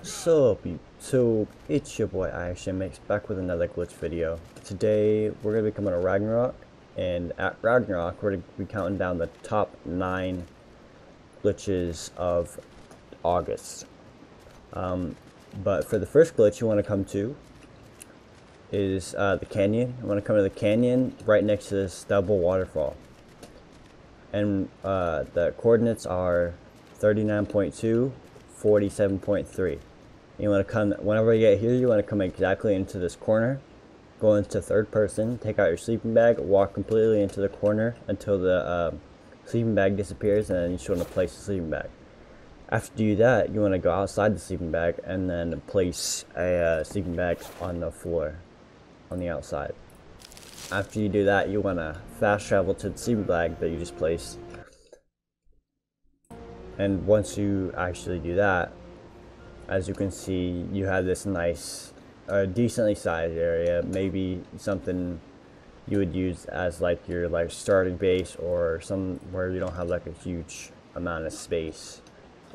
So it's your boy Makes back with another glitch video. Today we're gonna be coming to Ragnarok, and at Ragnarok we're gonna be counting down the top 9 glitches of August. But for the first glitch you want to come to is the canyon. You want to come to the canyon right next to this double waterfall, and the coordinates are 39.2, 47.3. You want to come, whenever you get here, you want to come exactly into this corner, go into third person, take out your sleeping bag, walk completely into the corner until the sleeping bag disappears, and then you just want to place the sleeping bag. After you do that, you want to go outside the sleeping bag and then place a sleeping bag on the floor on the outside. After you do that, you want to fast travel to the sleeping bag that you just placed. And once you actually do that, as you can see, you have this nice, decently sized area. Maybe something you would use as like your starting base, or somewhere you don't have like a huge amount of space,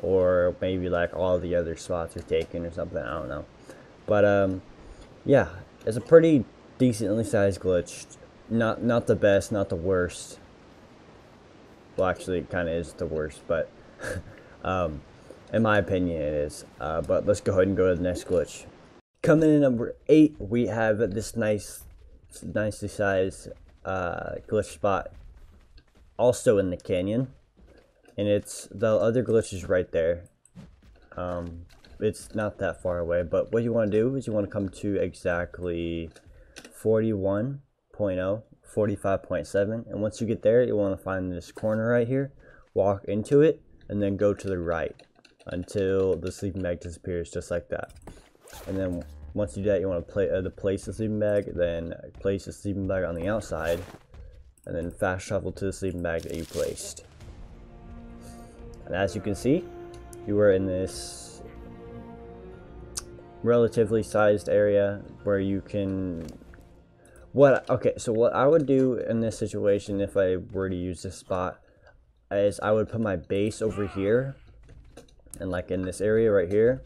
or maybe like all the other spots are taken or something. I don't know, but yeah, it's a pretty decently sized glitch. Not the best, not the worst. Well, actually, it kind of is the worst, but in my opinion it is. But let's go ahead and go to the next glitch. Coming in number 8, we have this nicely sized glitch spot, also in the canyon, and it's the other glitch is right there. It's not that far away, but what you want to do is you want to come to exactly 41.0, 45.7, and once you get there, you want to find this corner right here, walk into it, and then go to the right until the sleeping bag disappears, just like that. And then once you do that, you want to place the sleeping bag, then place the sleeping bag on the outside, and then fast travel to the sleeping bag that you placed. And as you can see, you are in this relatively sized area where you can so what I would do in this situation if I were to use this spot is I would put my base over here and like in this area right here,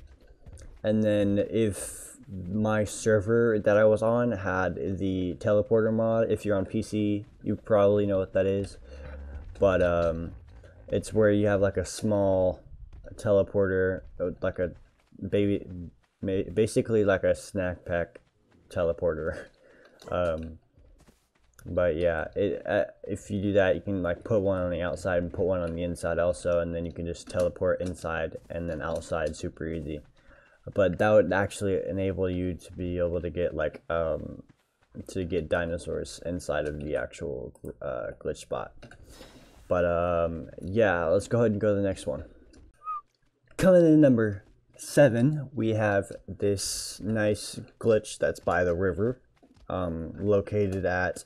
and then if my server that I was on had the teleporter mod, if you're on PC you probably know what that is, but it's where you have like a small teleporter, like a basically like a snack pack teleporter. But yeah, if you do that, you can like put one on the outside and put one on the inside also, and then you can just teleport inside and then outside super easy. But that would actually enable you to be able to get like to get dinosaurs inside of the actual glitch spot. But yeah, let's go ahead and go to the next one. Coming in number 7, we have this nice glitch that's by the river, located at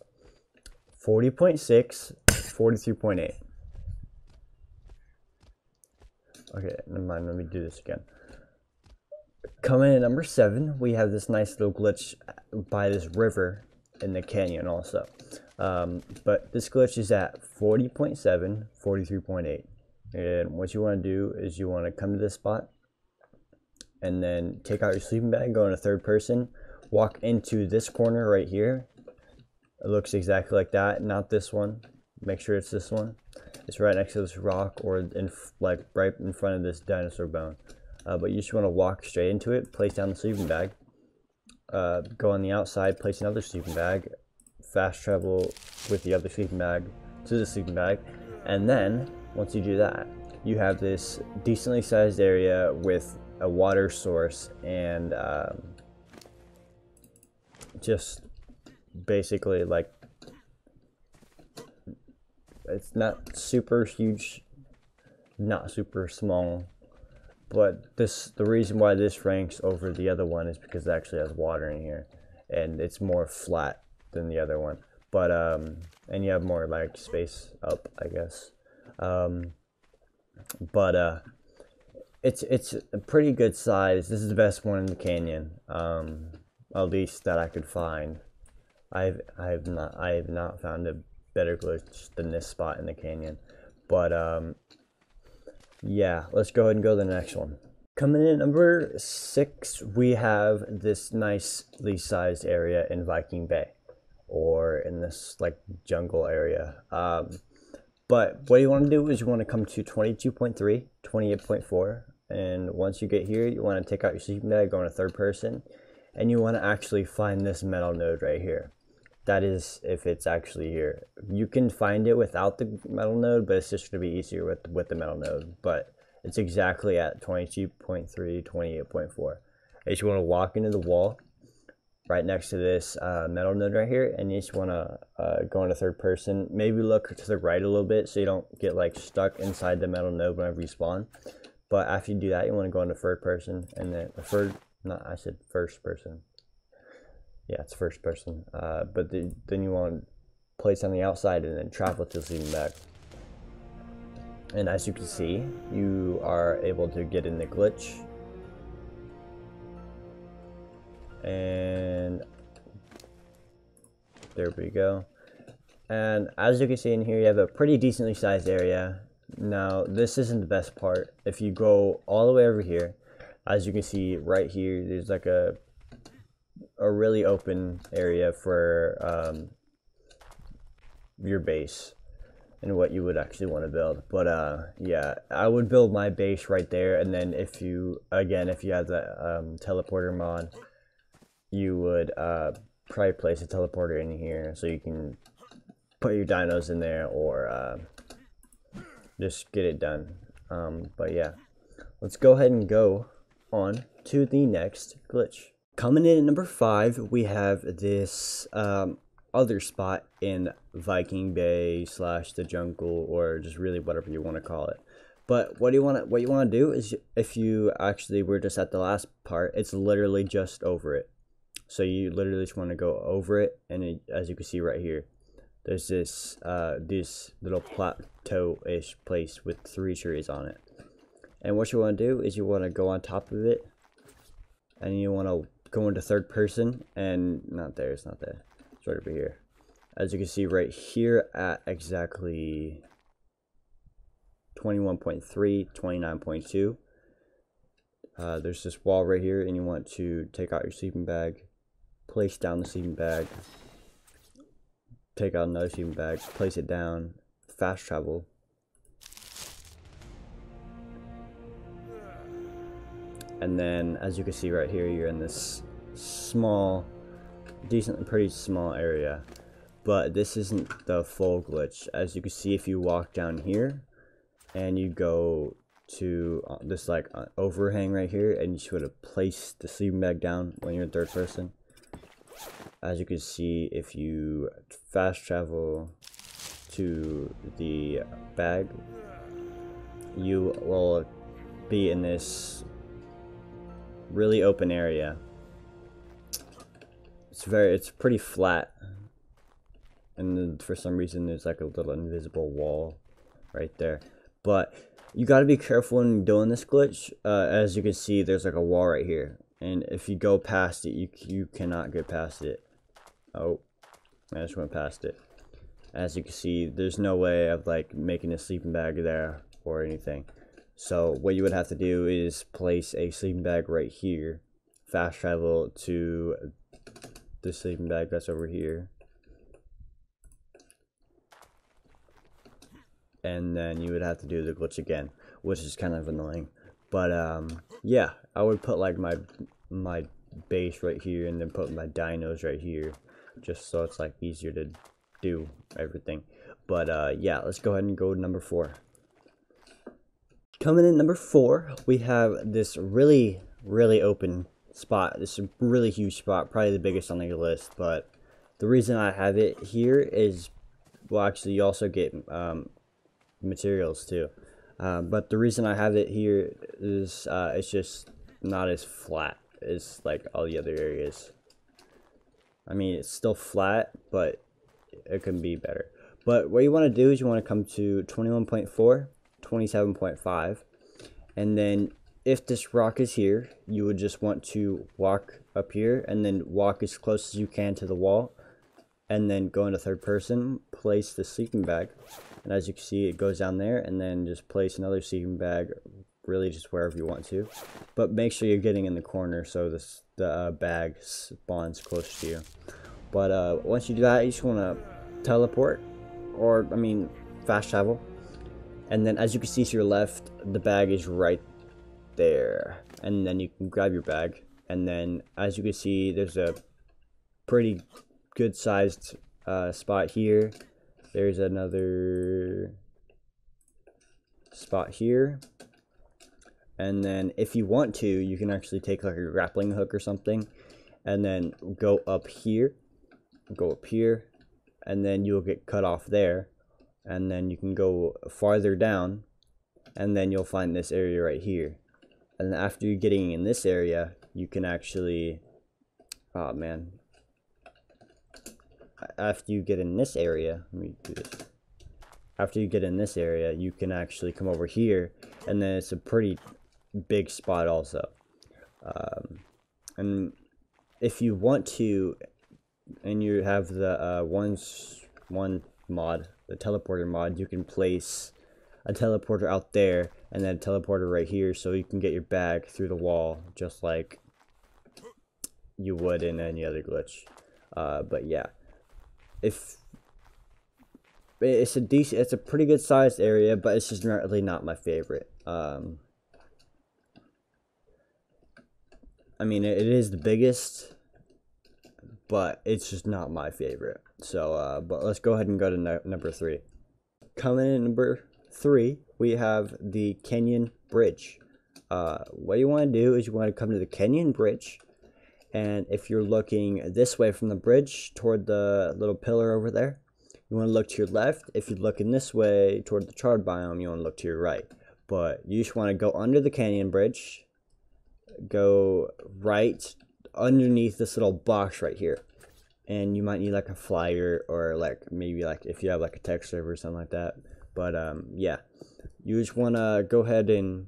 40.6, 43.8. Okay, never mind, let me do this again. Coming in at number 7, we have this nice little glitch by this river in the canyon also. But this glitch is at 40.7, 43.8. And what you want to do is you want to come to this spot and then take out your sleeping bag, go into third person, walk into this corner right here. It looks exactly like that, not this one. Make sure it's this one. It's right next to this rock, or like right in front of this dinosaur bone. But you just want to walk straight into it, place down the sleeping bag, go on the outside, place another sleeping bag, fast travel with the other sleeping bag to the sleeping bag, and then once you do that, you have this decently sized area with a water source and just basically like, it's not super huge, not super small, but the reason why this ranks over the other one is because it actually has water in here and it's more flat than the other one, but and you have more like space up, I guess. But it's a pretty good size. This is the best one in the canyon, at least that I could find. I have not found a better glitch than this spot in the canyon. But yeah, let's go ahead and go to the next one. Coming in at number 6, we have this nicely sized area in Viking Bay, or in this like jungle area. But what you want to do is you want to come to 22.3, 28.4, and once you get here, you want to take out your sleeping bag, go into third person, and you want to actually find this metal node right here. That is, if it's actually here. You can find it without the metal node, but it's just going to be easier with the metal node. But it's exactly at 22.3, 28.4. You just want to walk into the wall right next to this metal node right here, and you just want to go into third person. Maybe look to the right a little bit so you don't get like stuck inside the metal node whenever you spawn. But after you do that, you want to go into third person, and then I said first person. Yeah, it's first person. But then you want to place on the outside and then travel to the sleeping bag. And as you can see, you are able to get in the glitch. And there we go. And as you can see in here, you have a pretty decently sized area. Now, this isn't the best part. If you go all the way over here, as you can see right here, there's like a really open area for your base and what you would actually want to build. But yeah, I would build my base right there, and then if you have the teleporter mod, you would probably place a teleporter in here so you can put your dinos in there, or just get it done. But yeah, let's go ahead and go on to the next glitch. Coming in at number 5, we have this other spot in Viking Bay / the jungle, or just really whatever you want to call it. But what you want to do is, if you actually were just at the last part, it's literally just over it. So you literally just want to go over it, and as you can see right here, there's this little plateau-ish place with 3 trees on it. And what you want to do is you want to go on top of it, and you want to go into third person, and it's not there. It's right over here. As you can see right here at exactly 21.3, 29.2. There's this wall right here, and you want to take out your sleeping bag, place down the sleeping bag, take out another sleeping bag, place it down, fast travel, and then as you can see right here, you're in this small, pretty small area. But this isn't the full glitch. As you can see, if you walk down here and you go to this like overhang right here, and you should have placed the sleeping bag down when you're in third person. As you can see, if you fast travel to the bag, you will be in this really open area. It's pretty flat, and then for some reason there's like a little invisible wall right there. But you got to be careful when doing this glitch. As you can see, there's like a wall right here, and if you go past it, you cannot get past it. Oh, I just went past it. As you can see, there's no way of like making a sleeping bag there or anything. So what you would have to do is place a sleeping bag right here, fast travel to the sleeping bag that's over here, and then you would have to do the glitch again, which is kind of annoying. But yeah, I would put like my base right here, and then put my dinos right here, just so it's like easier to do everything. But yeah, let's go ahead and go to number 4. Coming in number 4, we have this really open spot. This is a really huge spot, probably the biggest on the list. But the reason I have it here is, well, actually you also get materials too. But the reason I have it here is it's just not as flat as like all the other areas. I mean, it's still flat, but it can be better. But what you want to do is you want to come to 21.4, 27.5, and then if this rock is here, you would just want to walk up here and then walk as close as you can to the wall, and then go into third person, place the sleeping bag, and as you can see, it goes down there, and then just place another sleeping bag really just wherever you want to, but make sure you're getting in the corner so the bag spawns close to you. But once you do that, you just want to teleport, or I mean fast travel, and then as you can see to your left, the bag is right there, and then you can grab your bag, and then as you can see, there's a pretty good sized spot here. There's another spot here, and then if you want to, you can actually take like a grappling hook or something and then go up here, and then you'll get cut off there, and then you can go farther down, and then you'll find this area right here. And after you're getting in this area, you can actually, oh man, after you get in this area, let me do this. After you get in this area, you can actually come over here, and then it's a pretty big spot also. And if you want to, and you have the one mod, the teleporter mod, you can place a teleporter out there and then a teleporter right here, so you can get your bag through the wall just like you would in any other glitch. But yeah, if it's a pretty good sized area, but it's just really not my favorite. I mean, it is the biggest, but it's just not my favorite. So, but let's go ahead and go to number 3. Coming in number 3, we have the Canyon Bridge. What you want to do is you want to come to the Canyon Bridge, and if you're looking this way from the bridge toward the little pillar over there, you want to look to your left. If you're looking this way toward the charred biome, you want to look to your right. But you just want to go under the canyon bridge, go right underneath this little box right here, and you might need like a flyer, or like maybe like if you have like a text server or something like that. But yeah, you just want to go ahead and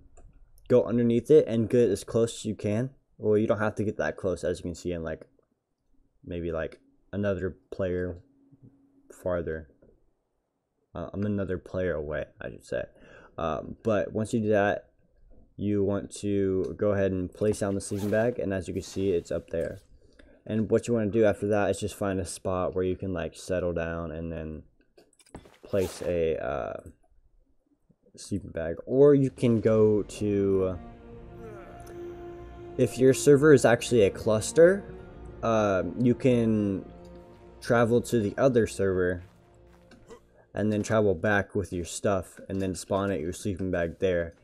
go underneath it and get as close as you can. Well, you don't have to get that close, as you can see in like maybe like another player farther. I'm another player away, I should say. But once you do that, you want to go ahead and place down the sleeping bag, and as you can see, it's up there. And what you want to do after that is just find a spot where you can like settle down and then place a sleeping bag. Or you can go to, if your server is actually a cluster, you can travel to the other server and then travel back with your stuff and then spawn at your sleeping bag there.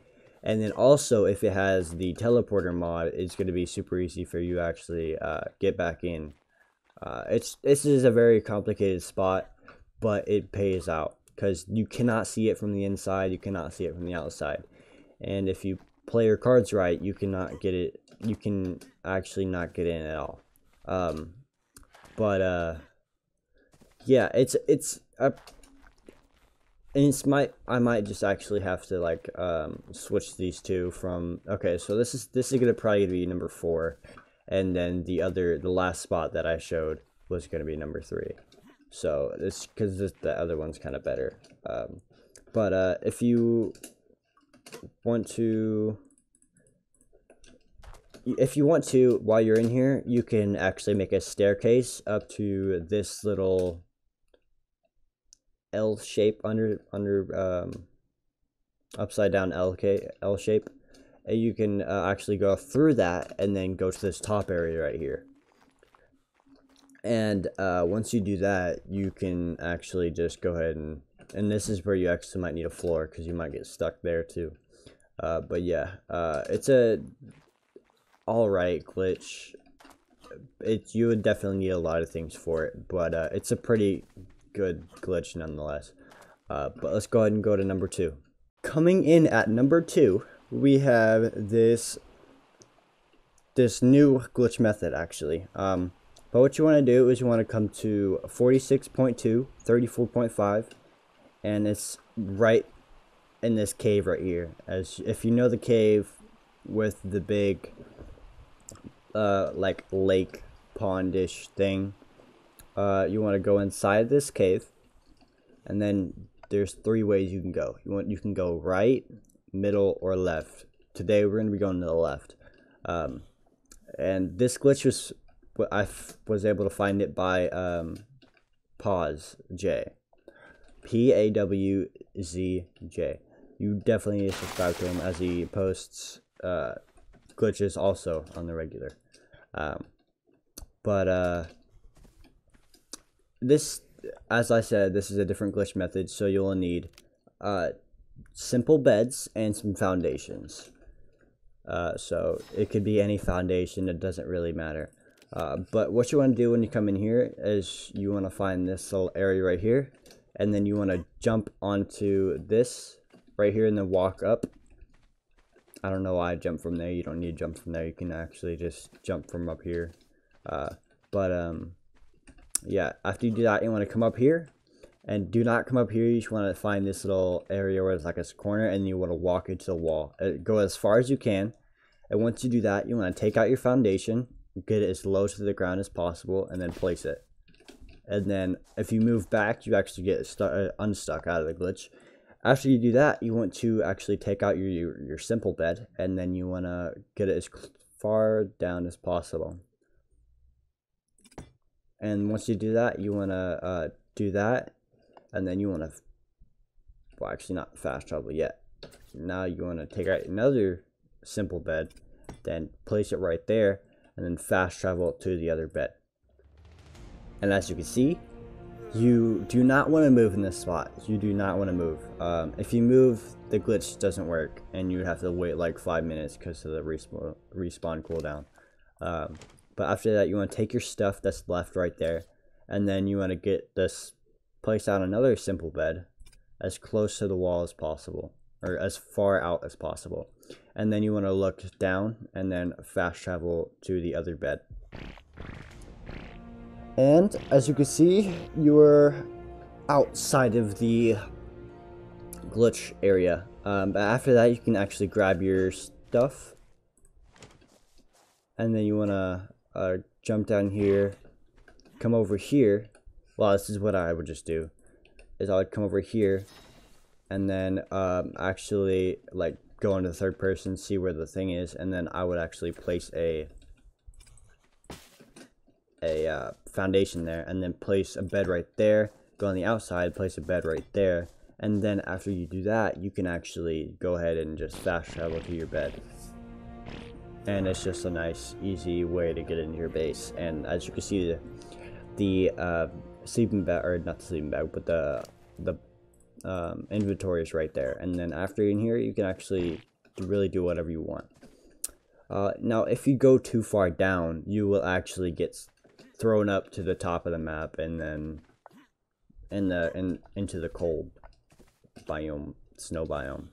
And then also, if it has the teleporter mod, it's going to be super easy for you to actually get back in. This is a very complicated spot, but it pays out because you cannot see it from the inside, you cannot see it from the outside. And if you play your cards right, you cannot get it. You can actually not get in at all. Yeah, I might just actually have to like switch these two from. Okay, so this is gonna probably be number 4, and then the last spot that I showed was gonna be number 3. So this because the other one's kind of better. If you want to, while you're in here, you can actually make a staircase up to this little L shape upside down L shape, and you can actually go through that and then go to this top area right here. And once you do that, you can actually just go ahead and this is where you actually might need a floor because you might get stuck there too. But yeah, it's a alright glitch. You would definitely need a lot of things for it, but it's a pretty good glitch nonetheless. But let's go ahead and go to number 2. Coming in at number 2, we have this new glitch method actually. But what you want to do is you want to come to 46.2, 34.5, and it's right in this cave right here. As if you know the cave with the big like lake pondish thing, you want to go inside this cave, and then there's 3 ways you can go. You can go right, middle, or left. today we're going to be going to the left. And this glitch was, I was able to find it by Pawz J. PAWZJ. You definitely need to subscribe to him, as he posts glitches also on the regular. This, as I said, this is a different glitch method, so you'll need simple beds and some foundations. So it could be any foundation, it doesn't really matter. But what you want to do when you come in here is you want to find this little area right here, and then you want to jump onto this right here and then walk up. I don't know why I jumped from there. You don't need to jump from there. You can actually just jump from up here. Yeah, after you do that, you want to come up here, and do not come up here. You just want to find this little area where it's like a corner, and you want to walk into the wall. Go as far as you can, and once you do that, you want to take out your foundation, get it as low to the ground as possible, and then place it. And then if you move back, you actually get unstuck out of the glitch. After you do that, you want to actually take out your simple bed, and then you want to get it as far down as possible. And once you do that, you want to do that, and then you want to, well, actually not fast travel yet. Now you want to take out another simple bed, then place it right there, and then fast travel to the other bed. And as you can see, you do not want to move in this spot. You do not want to move. If you move, the glitch doesn't work, and you have to wait like 5 minutes because of the respawn cooldown. But after that, you want to take your stuff that's left right there, and then you want to get this, place out another simple bed as close to the wall as possible, or as far out as possible. And then you want to look down and then fast travel to the other bed. And as you can see, you are outside of the glitch area. But after that, you can actually grab your stuff, and then you want to jump down here, come over here. Well, this is what I would just do, is I would come over here, and then actually like go into the third person, see where the thing is, and then I would actually place a foundation there, and then place a bed right there, go on the outside, place a bed right there, and then after you do that, you can actually go ahead and just fast travel to your bed. And it's just a nice, easy way to get into your base. And as you can see, the sleeping bag, or not the sleeping bag, but the inventory is right there. And then after in here, you can actually really do whatever you want. Now, if you go too far down, you will actually get thrown up to the top of the map, and then into the cold biome, snow biome.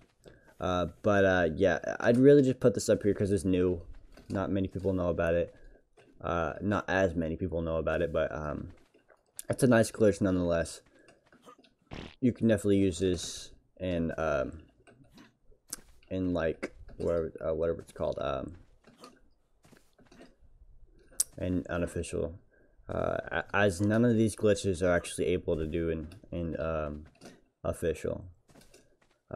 Yeah, I'd really just put this up here because it's new. Not many people know about it. Not as many people know about it, but it's a nice glitch nonetheless. You can definitely use this in like whatever it's called, and unofficial. As none of these glitches are actually able to do in official.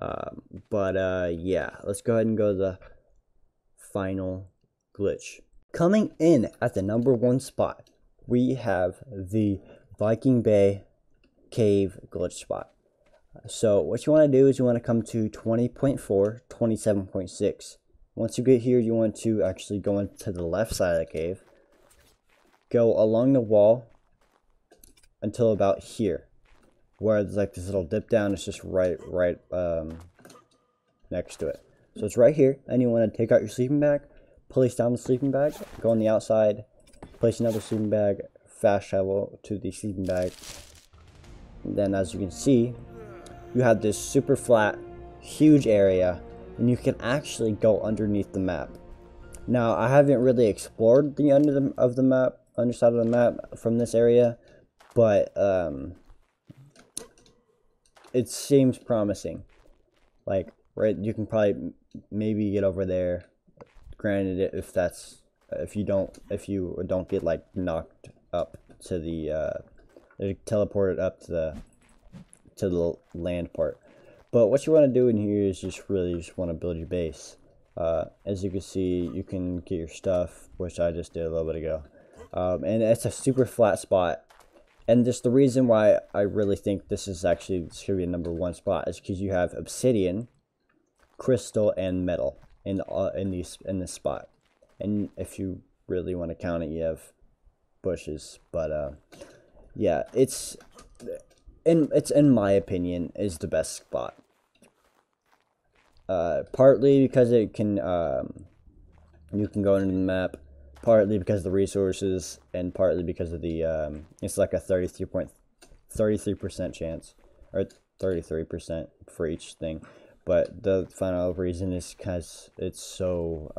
Yeah, let's go ahead and go to the final glitch. Coming in at the _1 spot, we have the Viking Bay Cave glitch spot. So what you want to do is you want to come to 20.4, 27.6. Once you get here, you want to actually go into the left side of the cave, go along the wall until about here, where there's like this little dip down. It's just right next to it. So it's right here, and you want to take out your sleeping bag, place down the sleeping bag, go on the outside, place another sleeping bag, fast travel to the sleeping bag. And then as you can see, you have this super flat, huge area, and you can actually go underneath the map. Now, I haven't really explored the underside of the map from this area, but it seems promising. Like, right, you can probably maybe get over there. Granted, if you don't get like knocked up to the teleported up to the land part. But what you want to do in here is just want to build your base. As you can see, you can get your stuff, which I just did a little bit ago. And it's a super flat spot. And just the reason why I really think this should be a #1 spot is because you have obsidian, crystal, and metal in this spot. And if you really want to count it, you have bushes. But yeah, it's in my opinion is the best spot. Partly because it can you can go into the map, partly because of the resources, and partly because of the it's like a 33% chance, or 33% for each thing. But the final reason is because it's so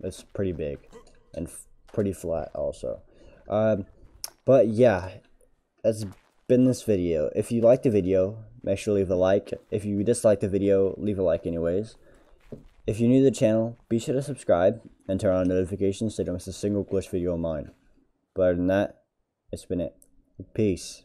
it's pretty big and pretty flat also. But yeah, that's been this video. If you liked the video, make sure to leave a like. If you dislike the video, leave a like anyways. If you're new to the channel, be sure to subscribe and turn on notifications so you don't miss a single glitch video of mine. But other than that, it's been it. Peace.